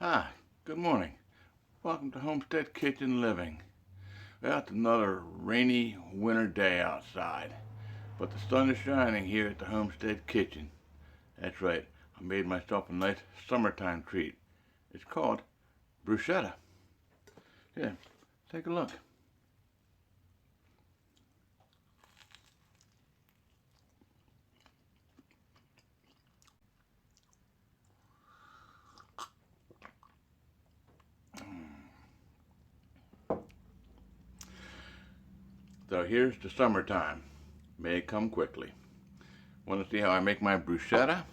Hi, good morning. Welcome to Homestead Kitchen Living. Well, it's another rainy winter day outside, but the sun is shining here at the Homestead Kitchen. That's right, I made myself a nice summertime treat. It's called Bruschetta. Yeah, take a look. So here's the summertime. May it come quickly. Want to see how I make my bruschetta?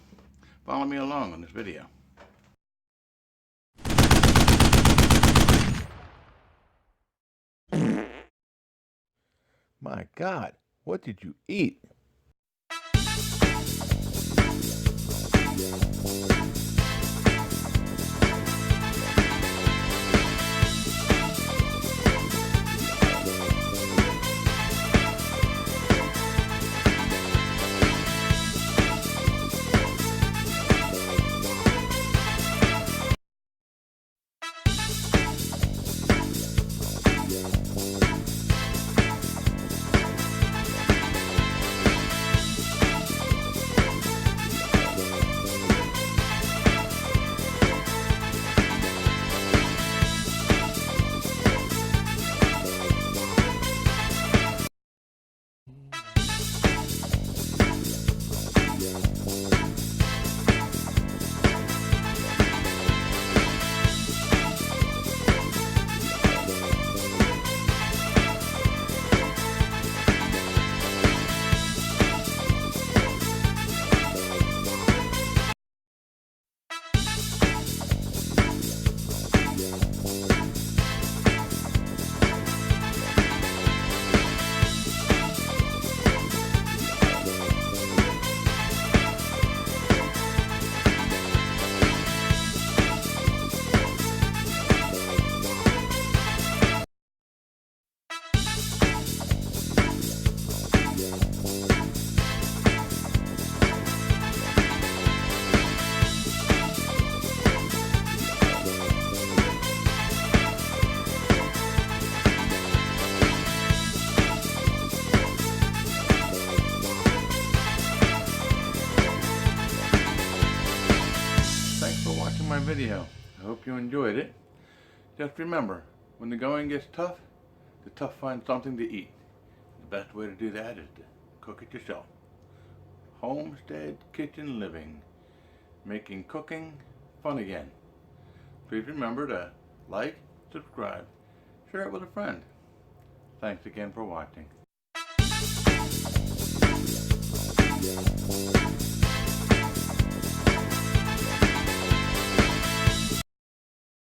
Follow me along on this video. My God, what did you eat? My video. I hope you enjoyed it. Just remember, when the going gets tough, the tough find something to eat. The best way to do that is to cook it yourself. Homestead Kitchen Living, making cooking fun again. Please remember to like, subscribe, share it with a friend. Thanks again for watching.